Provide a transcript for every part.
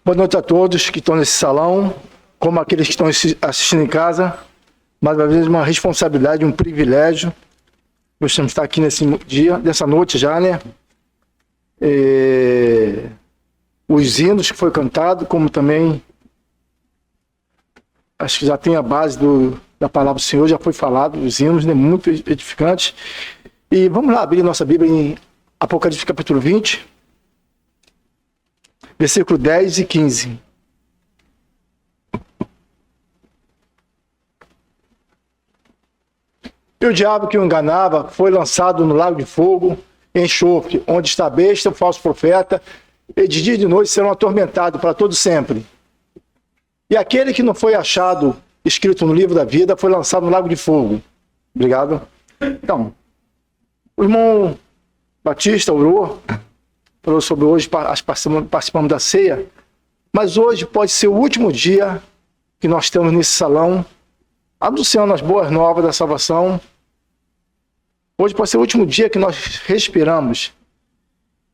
Boa noite a todos que estão nesse salão, como aqueles que estão assistindo em casa. Mais uma vez, uma responsabilidade, um privilégio. Gostamos de estar aqui nesse dia, nessa noite já, né? Os hinos que foi cantado, como também acho que já tem a base da palavra do Senhor, já foi falado, os hinos, né? Muito edificantes. E vamos lá abrir nossa Bíblia em Apocalipse capítulo 20. Versículo 10 e 15. E o diabo que o enganava foi lançado no lago de fogo, em enxofre, onde está a besta, o falso profeta, e de dia e de noite serão atormentados para todo sempre. E aquele que não foi achado escrito no livro da vida foi lançado no lago de fogo. Obrigado. Então, o irmão Batista orou, falou sobre hoje, participamos da ceia, mas hoje pode ser o último dia que nós temos nesse salão, anunciando as boas novas da salvação. Hoje pode ser o último dia que nós respiramos.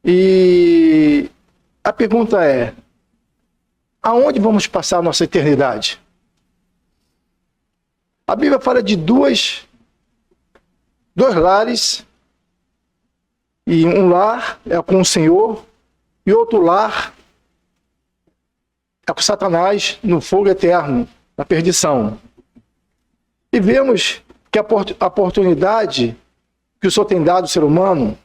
E a pergunta é, aonde vamos passar a nossa eternidade? A Bíblia fala de dois lares, e um lar é com o Senhor, e outro lar é com Satanás no fogo eterno, na perdição. E vemos que a oportunidade que o Senhor tem dado ao ser humano,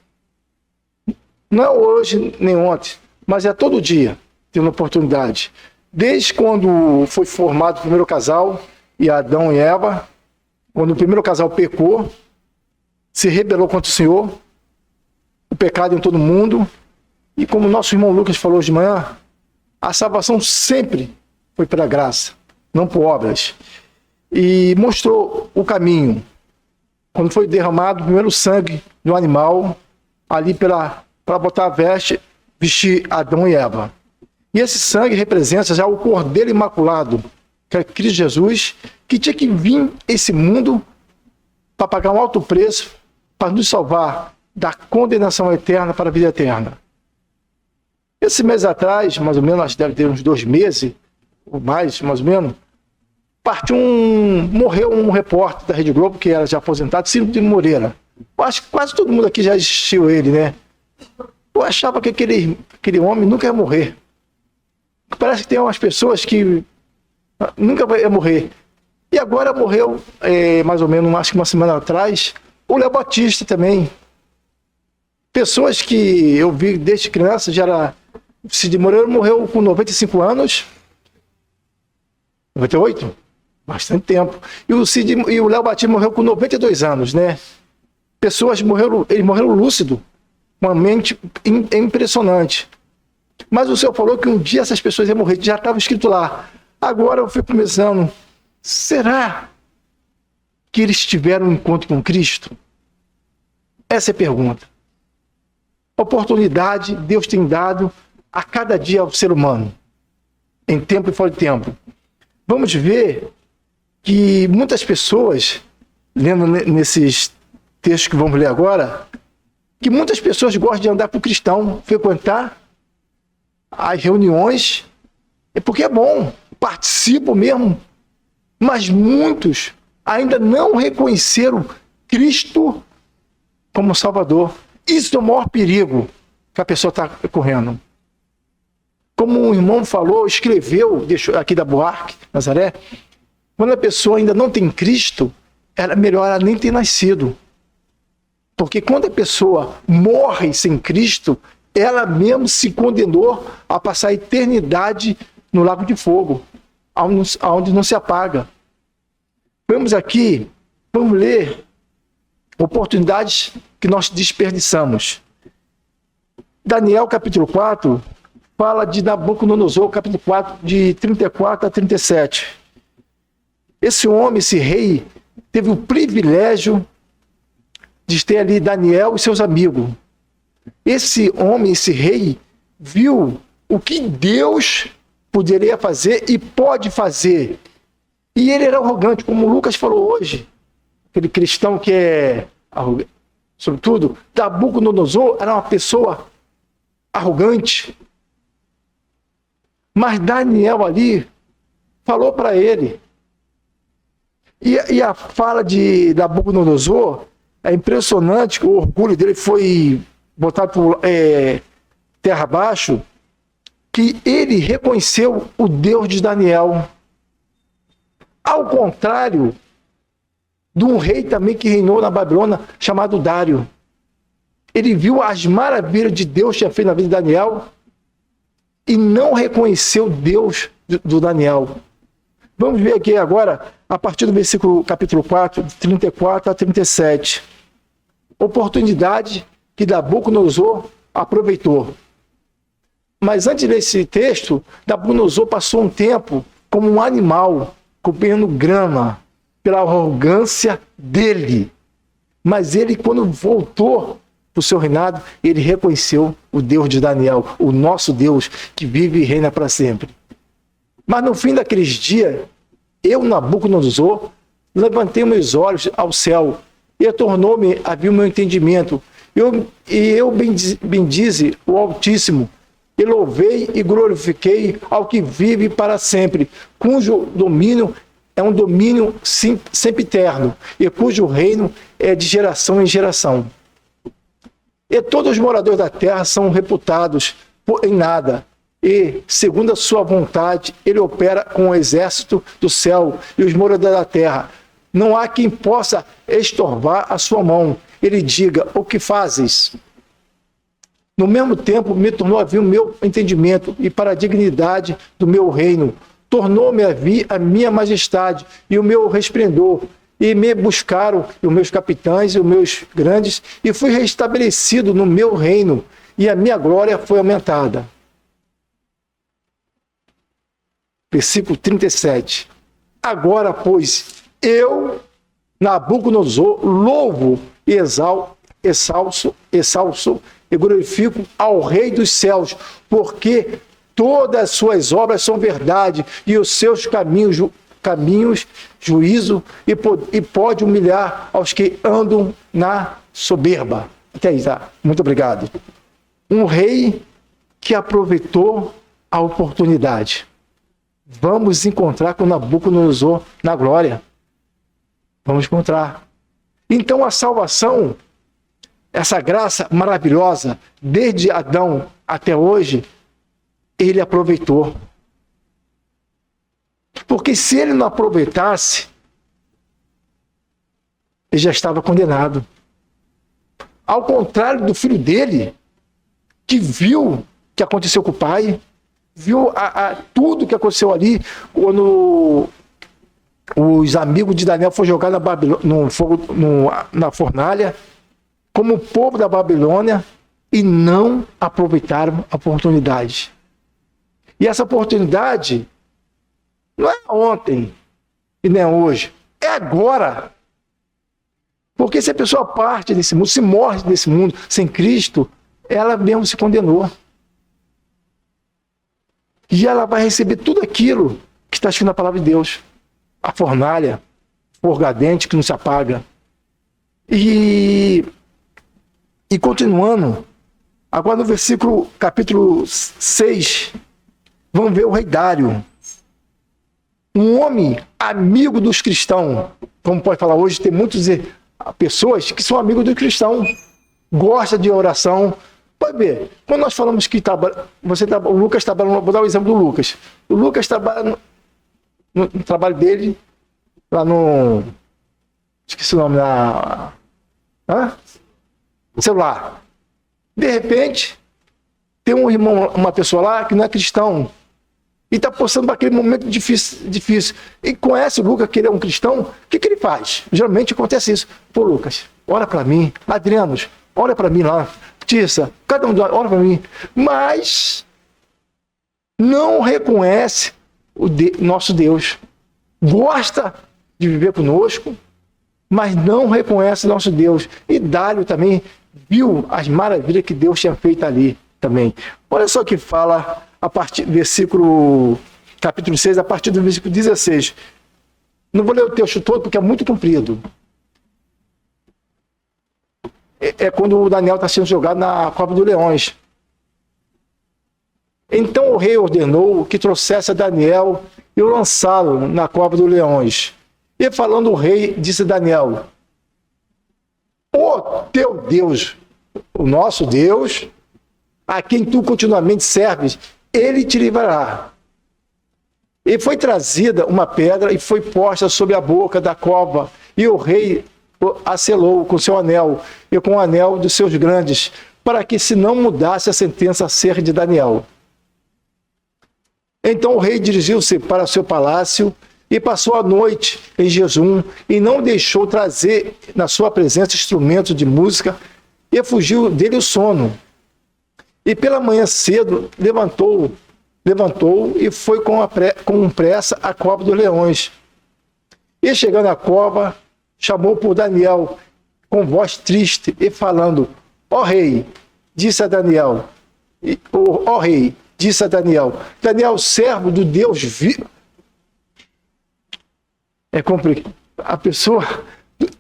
não é hoje nem ontem, mas é todo dia tendo oportunidade. Desde quando foi formado o primeiro casal, e Adão e Eva, quando o primeiro casal pecou, se rebelou contra o Senhor, o pecado em todo mundo, e como nosso irmão Lucas falou hoje de manhã, a salvação sempre foi pela graça, não por obras. E mostrou o caminho, quando foi derramado o primeiro sangue do animal, ali para botar a vestir Adão e Eva. E esse sangue representa já o Cordeiro Imaculado, que é Cristo Jesus, que tinha que vir esse mundo para pagar um alto preço, para nos salvar da condenação eterna para a vida eterna. Esse mês atrás, mais ou menos, acho que deve ter uns 2 meses, ou mais ou menos, morreu um repórter da Rede Globo, que era já aposentado, Ciro de Moreira. Eu acho que quase todo mundo aqui já assistiu ele, né? Eu achava que aquele homem nunca ia morrer. Parece que tem umas pessoas que nunca ia morrer. E agora morreu, mais ou menos, acho que uma semana atrás, o Léo Batista também. Pessoas que eu vi desde criança, já era... Cid Moreira morreu com 95 anos. 98? Bastante tempo. E o Léo Batista morreu com 92 anos, né? Pessoas eles morreram lúcido, com uma mente impressionante. Mas o Senhor falou que um dia essas pessoas iam morrer, já estava escrito lá. Agora eu fui pensando, será que eles tiveram um encontro com Cristo? Essa é a pergunta. Oportunidade Deus tem dado a cada dia ao ser humano, em tempo e fora de tempo. Vamos ver que muitas pessoas, lendo nesses textos que vamos ler agora, que muitas pessoas gostam de andar com o cristão, frequentar as reuniões, porque é bom, participam mesmo, mas muitos ainda não reconheceram Cristo como Salvador. Isso é o maior perigo que a pessoa está correndo. Como um irmão falou, escreveu, deixou aqui da Buarque, Nazaré, quando a pessoa ainda não tem Cristo, é melhor ela nem ter nascido. Porque quando a pessoa morre sem Cristo, ela mesmo se condenou a passar a eternidade no lago de fogo, onde não se apaga. Vamos ler oportunidades que nós desperdiçamos. Daniel capítulo 4 fala de Nabucodonosor, capítulo 4, de 34 a 37. Esse homem, esse rei, teve o privilégio de ter ali Daniel e seus amigos. Esse homem, esse rei, viu o que Deus poderia fazer e pode fazer. E ele era arrogante, como o Lucas falou hoje. Aquele cristão que é arrogante. Sobretudo, Nabucodonosor era uma pessoa arrogante. Mas Daniel ali falou para ele. E a fala de Nabucodonosor é impressionante, que o orgulho dele foi botado por terra abaixo, que ele reconheceu o Deus de Daniel. Ao contrário de um rei também que reinou na Babilônia, chamado Dário. Ele viu as maravilhas de Deus que tinha feito na vida de Daniel e não reconheceu Deus do Daniel. Vamos ver aqui agora, a partir do versículo capítulo 4, 34 a 37. Oportunidade que Nabucodonosor aproveitou. Mas antes desse texto, Nabucodonosor passou um tempo como um animal, comendo grama, pela arrogância dele. Mas ele, quando voltou para o seu reinado, ele reconheceu o Deus de Daniel, o nosso Deus, que vive e reina para sempre. Mas no fim daqueles dias, eu, Nabucodonosor, levantei meus olhos ao céu e tornou-me a vir o meu entendimento. Eu bendize o Altíssimo, e louvei e glorifiquei ao que vive para sempre, cujo domínio é um domínio sempre eterno, e cujo reino é de geração em geração. E todos os moradores da terra são reputados em nada, e, segundo a sua vontade, ele opera com o exército do céu e os moradores da terra. Não há quem possa estorvar a sua mão. Ele diga: o que fazes? No mesmo tempo, me tornou a vir o meu entendimento e para a dignidade do meu reino. Tornou-me a vir a minha majestade e o meu resplendor. E me buscaram os meus capitães e os meus grandes, e fui restabelecido no meu reino, e a minha glória foi aumentada. Versículo 37. Agora, pois, eu, Nabucodonosor, louvo e exalço e glorifico ao Rei dos céus, porque todas as suas obras são verdade, e os seus caminhos, juízo, e pode humilhar aos que andam na soberba. Até aí, tá? Muito obrigado. Um rei que aproveitou a oportunidade. Vamos encontrar com Nabucodonosor na glória. Vamos encontrar. Então a salvação, essa graça maravilhosa, desde Adão até hoje, ele aproveitou. Porque se ele não aproveitasse, ele já estava condenado. Ao contrário do filho dele, que viu o que aconteceu com o pai, viu tudo que aconteceu ali, quando os amigos de Daniel foram jogados no fogo, na fornalha, como o povo da Babilônia, e não aproveitaram a oportunidade. E essa oportunidade não é ontem e nem hoje, é agora. Porque se a pessoa parte desse mundo, se morre desse mundo sem Cristo, ela mesmo se condenou. E ela vai receber tudo aquilo que está escrito na palavra de Deus. A fornalha, fogo ardente que não se apaga. E continuando, agora no versículo, capítulo 6, vamos ver o rei Dário. Um homem amigo dos cristãos. Como pode falar hoje, tem muitas pessoas que são amigos do cristão, gosta de oração. Pode ver, quando nós falamos que o Lucas trabalha, vou dar o exemplo do Lucas. O Lucas trabalha no trabalho dele, lá no... esqueci o nome, celular. De repente, tem um irmão, uma pessoa lá que não é cristão, e está passando por aquele momento difícil. E conhece o Lucas, que ele é um cristão, o que ele faz? Geralmente acontece isso. Pô, Lucas, ora para mim. Adrianos, ora para mim lá. Tissa, cada um ora para mim. Mas não reconhece nosso Deus. Gosta de viver conosco, mas não reconhece nosso Deus. E Dário também viu as maravilhas que Deus tinha feito ali também. Olha só o que fala a partir do versículo, capítulo 6, a partir do versículo 16. Não vou ler o texto todo porque é muito comprido. É quando o Daniel está sendo jogado na cova dos leões. Então o rei ordenou que trouxesse a Daniel e o lançá-lo na cova dos leões. E falando o rei, disse a Daniel: o teu Deus, o nosso Deus, a quem tu continuamente serves, ele te livrará. E foi trazida uma pedra e foi posta sobre a boca da cova, e o rei a selou com seu anel e com o anel dos seus grandes, para que se não mudasse a sentença acerca de Daniel. Então o rei dirigiu-se para o seu palácio e passou a noite em jejum, e não deixou trazer na sua presença instrumentos de música, e fugiu dele o sono. E pela manhã cedo levantou e foi com pressa à cova dos leões. E chegando à cova, chamou por Daniel com voz triste e falando: ó rei, disse a Daniel, Daniel, servo do Deus vivo. É complicado. A pessoa,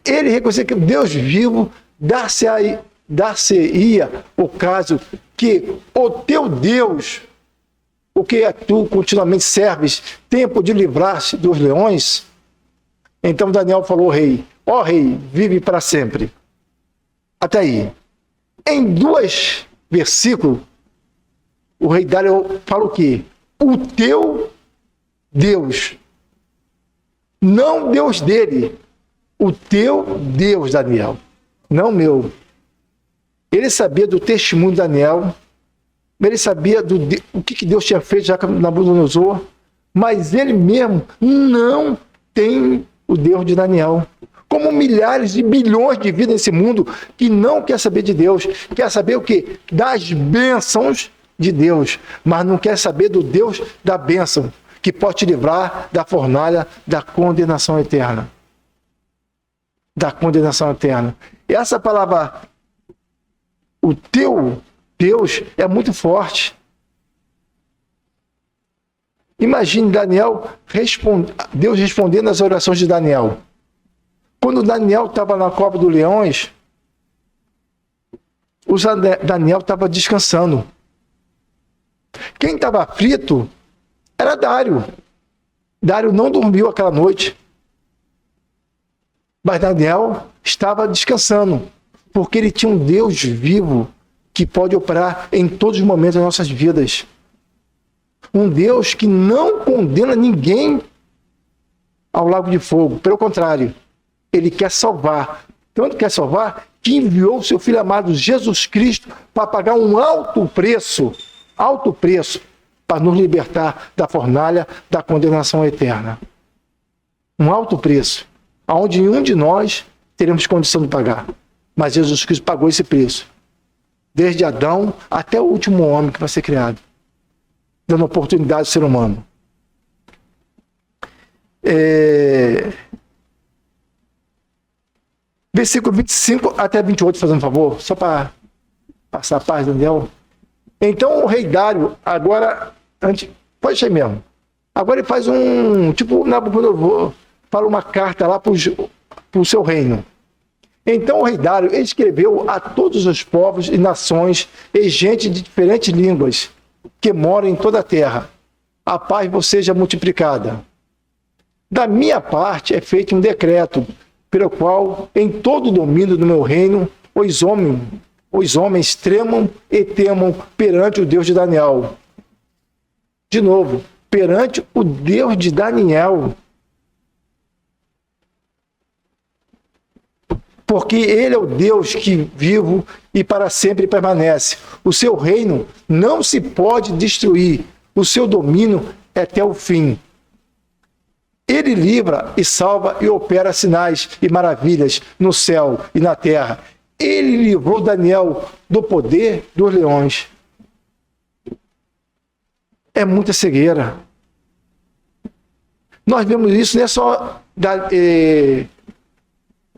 ele reconhecia que Deus vivo dar-se-ia o caso que o teu Deus, o que tu continuamente serves, tempo de livrar-se dos leões. Então Daniel falou ao rei: ó rei, vive para sempre. Até aí. Em 2 versículos, o rei Dário fala o quê? O teu Deus. Não Deus dele. O teu Deus, Daniel. Não meu. Ele sabia do testemunho de Daniel. Ele sabia o que Deus tinha feito já com Nabucodonosor. Mas ele mesmo não tem o Deus de Daniel. Como milhares de bilhões de vidas nesse mundo que não quer saber de Deus. Quer saber o quê? Das bênçãos de Deus. Mas não quer saber do Deus da bênção, que pode te livrar da fornalha da condenação eterna. Da condenação eterna. E essa palavra, o teu Deus, é muito forte. Imagine Deus respondendo às orações de Daniel. Quando Daniel estava na cova dos leões, Daniel estava descansando. Quem estava aflito era Dário. Dário não dormiu aquela noite. Mas Daniel estava descansando, porque ele tinha um Deus vivo que pode operar em todos os momentos das nossas vidas. Um Deus que não condena ninguém ao lago de fogo. Pelo contrário, ele quer salvar. Tanto quer salvar que enviou o seu Filho amado Jesus Cristo para pagar um alto preço para nos libertar da fornalha da condenação eterna. Um alto preço, aonde nenhum de nós teremos condição de pagar. Mas Jesus Cristo pagou esse preço. Desde Adão até o último homem que vai ser criado. Dando oportunidade ao ser humano. Versículo 25 até 28, fazendo um favor, só para passar a paz, Daniel. Então o rei Dário, agora, pode ser mesmo. Agora ele faz Nabucodonosor fala uma carta lá para o seu reino. Então o rei Dário escreveu a todos os povos e nações e gente de diferentes línguas que moram em toda a terra: a paz vos seja multiplicada. Da minha parte é feito um decreto, pelo qual, em todo o domínio do meu reino, os homens tremam e temam perante o Deus de Daniel. De novo, perante o Deus de Daniel. Porque ele é o Deus que vivo e para sempre permanece. O seu reino não se pode destruir. O seu domínio é até o fim. Ele livra e salva e opera sinais e maravilhas no céu e na terra. Ele livrou Daniel do poder dos leões. É muita cegueira. Nós vemos isso, não é só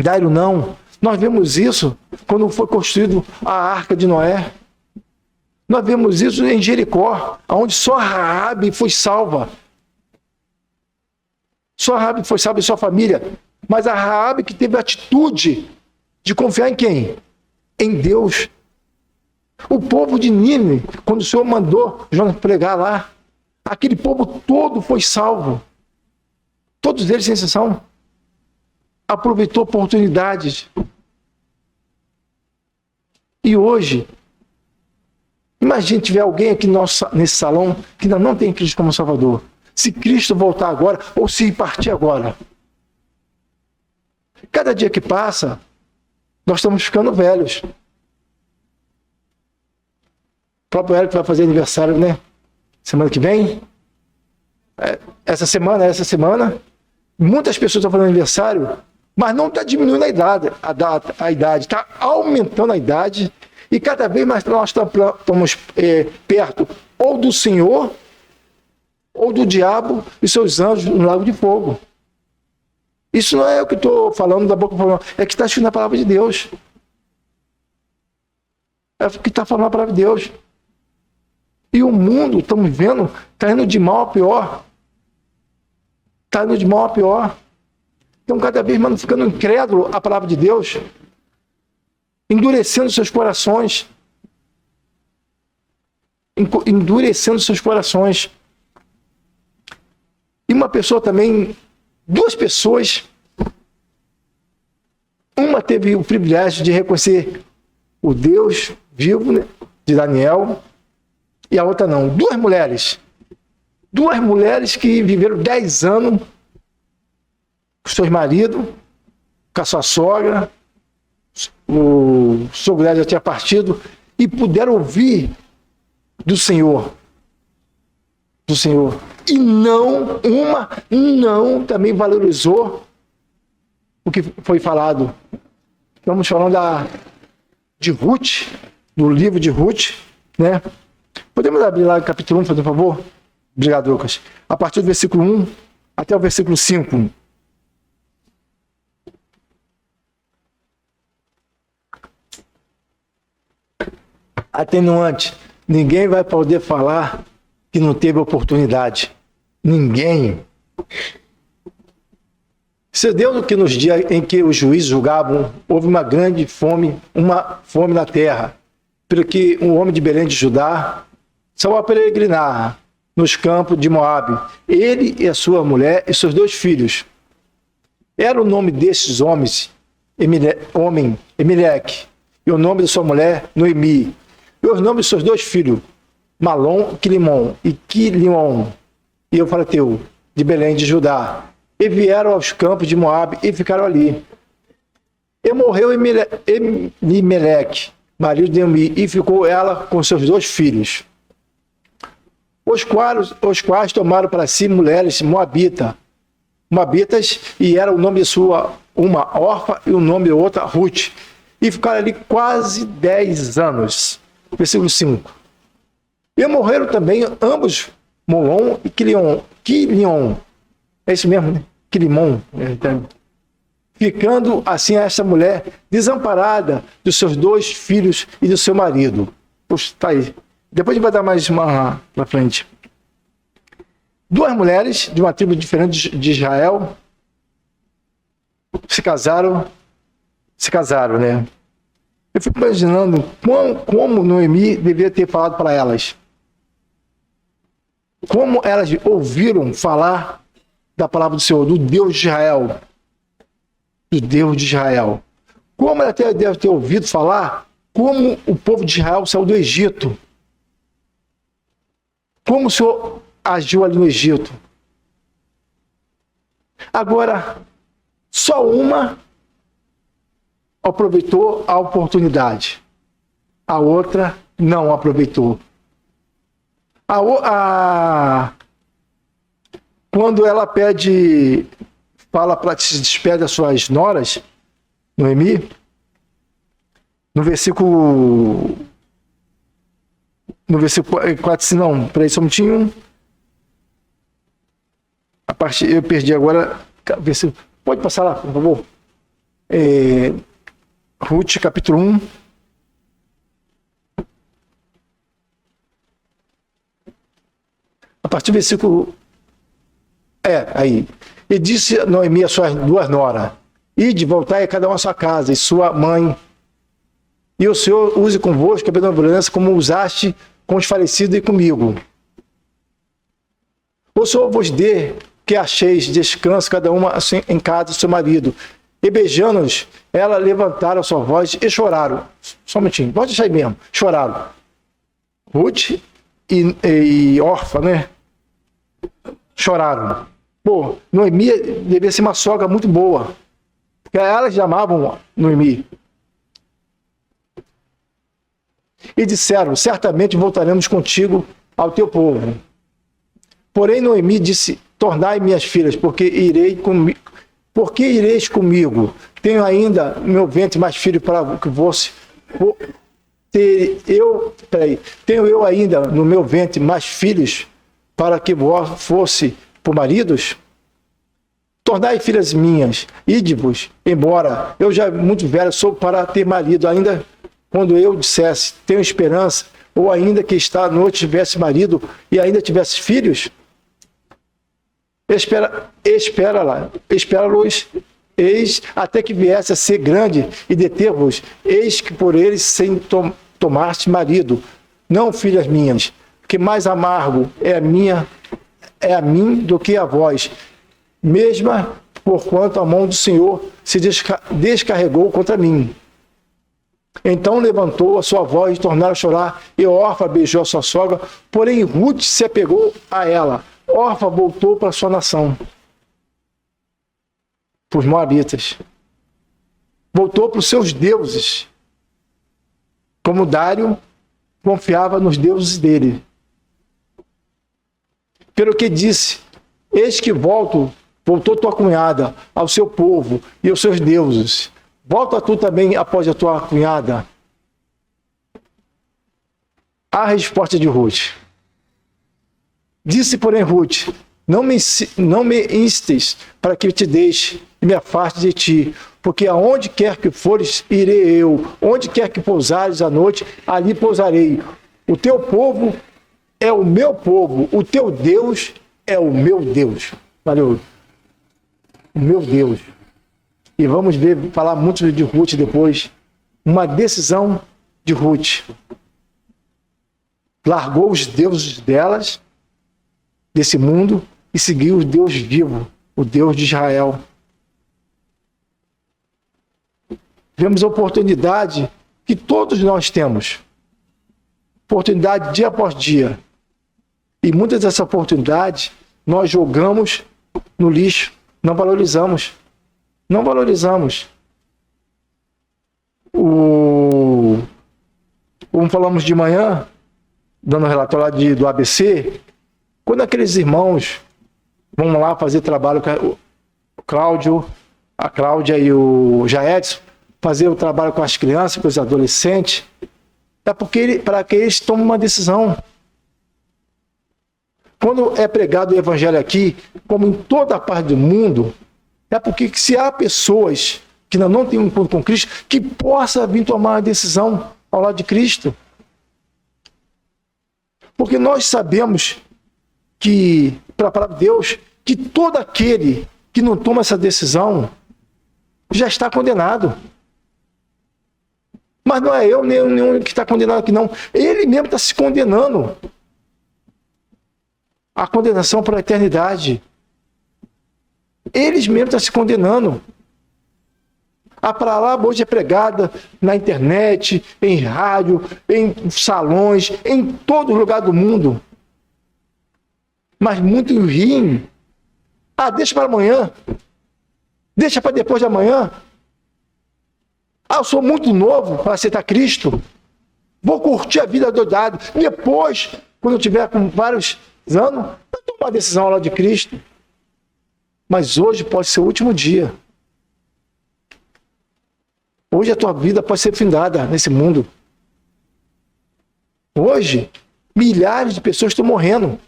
Dário, não. Nós vemos isso quando foi construído a Arca de Noé. Nós vemos isso em Jericó, onde só Raabe foi salva. Só Raabe foi salva e sua família. Mas a Raabe que teve a atitude de confiar em quem? Em Deus. O povo de Nínive, quando o Senhor mandou Jonas pregar lá, aquele povo todo foi salvo. Todos eles, sem exceção, aproveitou oportunidades. E hoje, imagine tiver alguém aqui nesse salão que ainda não tem Cristo como Salvador. Se Cristo voltar agora ou se partir agora. Cada dia que passa, nós estamos ficando velhos. O próprio Eric vai fazer aniversário, né? Semana que vem. Essa semana. Muitas pessoas estão fazendo aniversário, mas não está diminuindo a idade. Está aumentando a idade. E cada vez mais nós estamos perto ou do Senhor, ou do diabo e seus anjos no lago de fogo. Isso não é o que estou falando da boca falando, é que está escrito na palavra de Deus. É o que está falando na palavra de Deus. E o mundo, estamos vendo, está indo de mal a pior. Está indo de mal a pior. Então, cada vez mais ficando incrédulo à palavra de Deus, endurecendo seus corações. Endurecendo seus corações. E uma pessoa também, duas pessoas, uma teve o privilégio de reconhecer o Deus vivo, né, de Daniel, e a outra não. Duas mulheres que viveram 10 anos com seus maridos, com a sua sogra, o sogro dela já tinha partido, e puderam ouvir do Senhor. E não também valorizou o que foi falado. Estamos falando de Ruth, do livro de Ruth, né? Podemos abrir lá o capítulo 1, por favor? Obrigado, Lucas. A partir do versículo 1 até o versículo 5. Atenuante. Ninguém vai poder falar que não teve oportunidade. Ninguém. Se Deus que nos dias em que os juízes julgavam, houve uma grande fome, na terra, pelo que um homem de Belém de Judá saiu a peregrinar nos campos de Moabe, ele e a sua mulher e seus 2 filhos. Era o nome desses homens, Emeleque, e o nome de sua mulher, Noemi, e os nomes de seus 2 filhos, Malom, Quilimon e Quilion, e Eufrateu, de Belém de Judá, e vieram aos campos de Moabe e ficaram ali. E morreu Emeleque, marido de Noemi, e ficou ela com seus 2 filhos, os quais tomaram para si mulheres moabitas, e era o nome de sua uma Orfa e o nome de outra Ruth, e ficaram ali quase 10 anos. Versículo 5. E morreram também ambos, Molon e Quilion. É isso mesmo, né? Quilimon. Ficando assim essa mulher desamparada dos seus 2 filhos e do seu marido. Poxa, tá aí. Depois a gente vai dar mais uma na frente. 2 mulheres de uma tribo diferente de Israel se casaram, né? Eu fico imaginando como Noemi deveria ter falado para elas. Como elas ouviram falar da palavra do Senhor, do Deus de Israel. Do Deus de Israel. Como ela deve ter ouvido falar como o povo de Israel saiu do Egito. Como o Senhor agiu ali no Egito. Agora, só uma aproveitou a oportunidade. A outra não aproveitou. Quando ela fala para se despedir das suas noras, Noemi, no versículo 4, não, peraí só um minutinho. Eu perdi agora. Pode passar lá, por favor. Ruth, capítulo 1. A partir do versículo... aí. E disse Noemi a suas 2 noras: ide, voltai a cada uma à sua casa, e sua mãe e o Senhor use convosco a benevolência como usaste com os falecidos e comigo. O Senhor vos dê que acheis descanso, cada uma assim, em casa do seu marido. E beijando-os, ela levantaram a sua voz e choraram. Só um minutinho, pode deixar aí mesmo. Choraram. Ruth e Orfa, né? Choraram. Pô, Noemi devia ser uma sogra muito boa. Porque elas amavam Noemi. E disseram, certamente voltaremos contigo ao teu povo. Porém Noemi disse, tornai minhas filhas, porque ireis comigo? Tenho ainda no meu ventre mais filho para que fosse. Tenho eu ainda no meu ventre mais filhos para que vós fosse por maridos? Tornai filhas minhas, ide-vos, embora eu já muito velho sou para ter marido, ainda quando eu dissesse, tenho esperança, ou ainda que esta noite tivesse marido e ainda tivesse filhos? Espera-los, eis até que viesse a ser grande e deter-vos, eis que por eles sem tomaste marido, não filhas minhas, que mais amargo é a mim do que a vós, mesma porquanto a mão do Senhor se descarregou contra mim. Então levantou a sua voz e tornaram a chorar, e Orfa beijou a sua sogra, porém Ruth se apegou a ela. Orfa voltou para sua nação, para os moabitas. Voltou para os seus deuses, como Dário confiava nos deuses dele. Pelo que disse, eis que voltou tua cunhada ao seu povo e aos seus deuses. Volta tu também após a tua cunhada. A resposta de Ruth. Disse, porém, Ruth, não me instes para que te deixe e me afaste de ti, porque aonde quer que fores, irei eu. Onde quer que pousares à noite, ali pousarei. O teu povo é o meu povo, o teu Deus é o meu Deus. Valeu. O meu Deus. E vamos falar muito de Ruth depois. Uma decisão de Ruth. Largou os deuses delas, desse mundo, e seguiu o Deus vivo, o Deus de Israel. Vemos a oportunidade que todos nós temos. Oportunidade dia após dia. E muitas dessas oportunidades nós jogamos no lixo, não valorizamos. Não valorizamos. Como falamos de manhã, dando um relatório lá do ABC, quando aqueles irmãos vão lá fazer trabalho com a Cláudia e o Jaedson, fazer o trabalho com as crianças, com os adolescentes, é para que eles tomem uma decisão. Quando é pregado o evangelho aqui, como em toda a parte do mundo, é porque se há pessoas que ainda não têm um encontro com Cristo, que possa vir tomar uma decisão ao lado de Cristo. Porque nós sabemos que, para a palavra de Deus, que todo aquele que não toma essa decisão já está condenado. Mas não é eu nem nenhum que está condenado aqui, não. Ele mesmo está se condenando. A condenação para a eternidade. Eles mesmos estão se condenando. A palavra hoje é pregada na internet, em rádio, em salões, em todo lugar do mundo. Mas muitos riem. Deixa para amanhã. Deixa para depois de amanhã. Eu sou muito novo para aceitar Cristo. Vou curtir a vida doidado. Depois, quando eu tiver com vários anos, eu tomo uma decisão ao lado de Cristo. Mas hoje pode ser o último dia. Hoje a tua vida pode ser findada nesse mundo. Hoje, milhares de pessoas estão morrendo.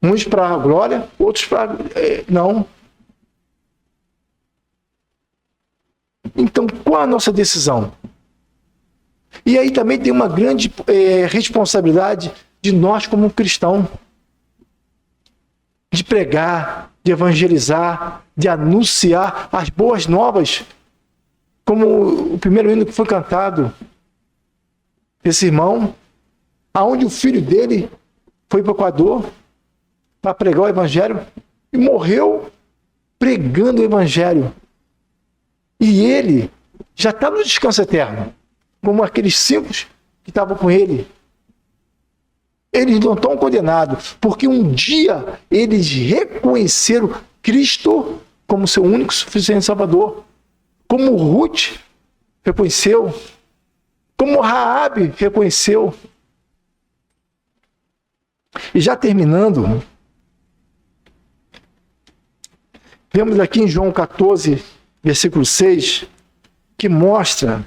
Uns para a glória, outros para... não. Então, qual a nossa decisão? E aí também tem uma grande responsabilidade de nós como cristãos. De pregar, de evangelizar, de anunciar as boas novas. como o primeiro hino que foi cantado, esse irmão, aonde o filho dele foi para o Equador para pregar o evangelho e morreu pregando o evangelho. E ele já está no descanso eterno, como aqueles 5 que estavam com ele. Eles não estão condenados, porque um dia eles reconheceram Cristo como seu único e suficiente Salvador. Como Ruth reconheceu, como Raabe reconheceu. E já terminando, vemos aqui em João 14, versículo 6, que mostra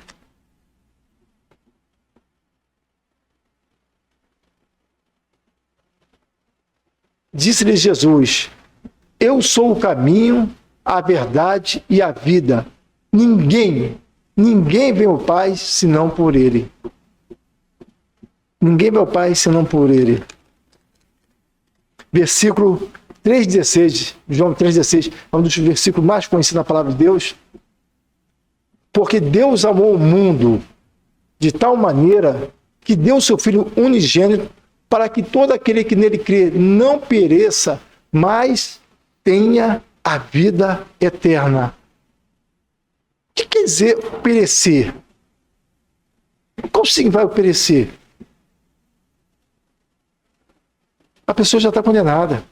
disse-lhe Jesus: eu sou o caminho, a verdade e a vida. Ninguém vem ao Pai senão por Ele. Ninguém vem ao Pai senão por Ele. Versículo 3,16, João 3,16, é um dos versículos mais conhecidos na palavra de Deus. Porque Deus amou o mundo de tal maneira que deu o seu Filho unigênito para que todo aquele que nele crê não pereça, mas tenha a vida eterna. O que quer dizer perecer? Qual significa perecer? A pessoa já está condenada.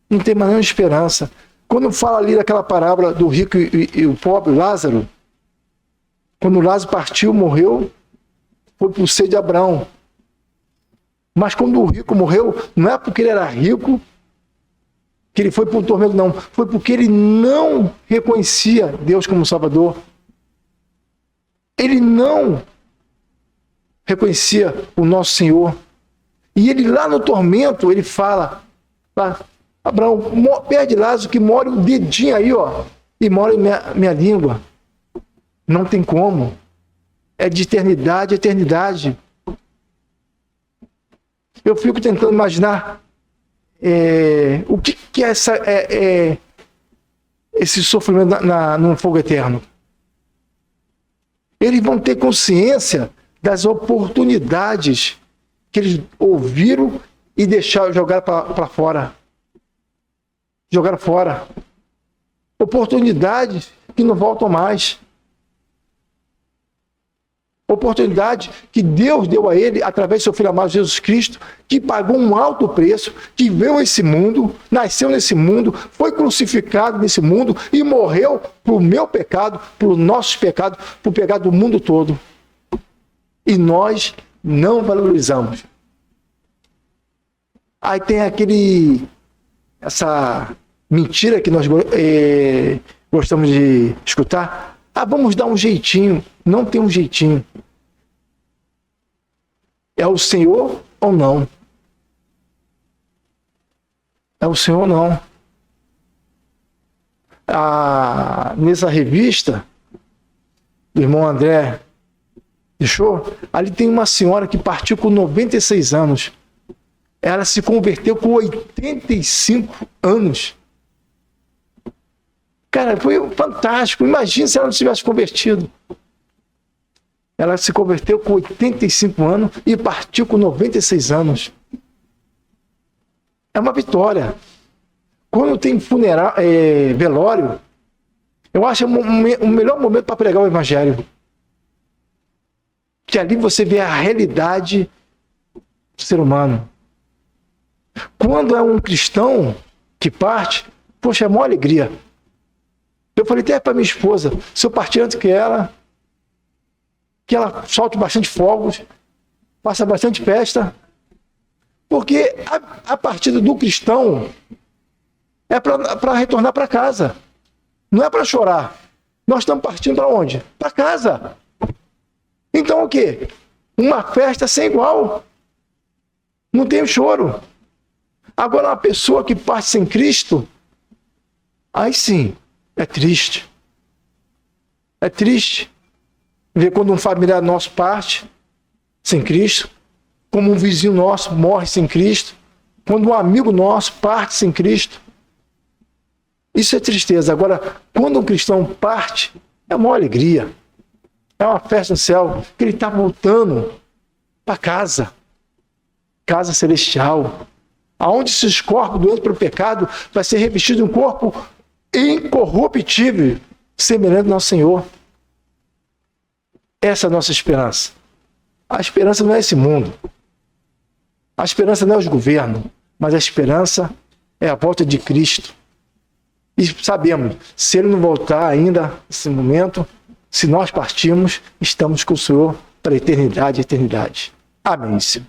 Não tem mais nenhuma esperança. Quando fala ali daquela parábola do rico e o pobre, Lázaro, quando Lázaro partiu, morreu, foi para o seio de Abraão. Mas quando o rico morreu, não é porque ele era rico que ele foi para o tormento, não. Foi porque ele não reconhecia Deus como Salvador. Ele não reconhecia o nosso Senhor. E ele lá no tormento, ele fala, Abraão, pede Lázaro que more o dedinho aí, ó, e more minha língua. Não tem como. É de eternidade a eternidade. Eu fico tentando imaginar o que é esse sofrimento no fogo eterno. Eles vão ter consciência das oportunidades que eles ouviram e jogaram para fora. Jogaram fora. Oportunidades que não voltam mais. Oportunidade que Deus deu a ele através do seu Filho amado Jesus Cristo, que pagou um alto preço, que veio a esse mundo, nasceu nesse mundo, foi crucificado nesse mundo e morreu para o meu pecado, para os nossos pecados, para o pecado do mundo todo. E nós não valorizamos. Aí tem essa mentira que nós gostamos de escutar. Vamos dar um jeitinho. Não tem um jeitinho. É o Senhor ou não? É o Senhor ou não? Nessa revista do irmão André deixou, ali tem uma senhora que partiu com 96 anos. Ela se converteu com 85 anos. Cara, foi fantástico. Imagina se ela não tivesse convertido. Ela se converteu com 85 anos e partiu com 96 anos. É uma vitória. Quando tem velório, eu acho o melhor momento para pregar o evangelho. Que ali você vê a realidade do ser humano. Quando é um cristão que parte, poxa, é uma alegria. Eu falei até para minha esposa, se eu partir antes que ela solte bastante fogos, faça bastante festa, porque a partida do cristão é para retornar para casa, não é para chorar. Nós estamos partindo para onde? Para casa. Então o quê? Uma festa sem igual. Não tem choro. Agora uma pessoa que parte sem Cristo, aí sim, é triste. É triste ver quando um familiar nosso parte sem Cristo, como um vizinho nosso morre sem Cristo, quando um amigo nosso parte sem Cristo. Isso é tristeza. Agora, quando um cristão parte, É uma alegria. É uma festa no céu, que ele está voltando para casa. Casa celestial. Aonde esses corpos doentes pelo pecado vai ser revestido de um corpo incorruptível, semelhante ao nosso Senhor. Essa é a nossa esperança. A esperança não é esse mundo. A esperança não é os governos, mas a esperança é a volta de Cristo. E sabemos, se Ele não voltar ainda nesse momento, se nós partirmos, estamos com o Senhor para a eternidade e eternidade. Amém, Senhor.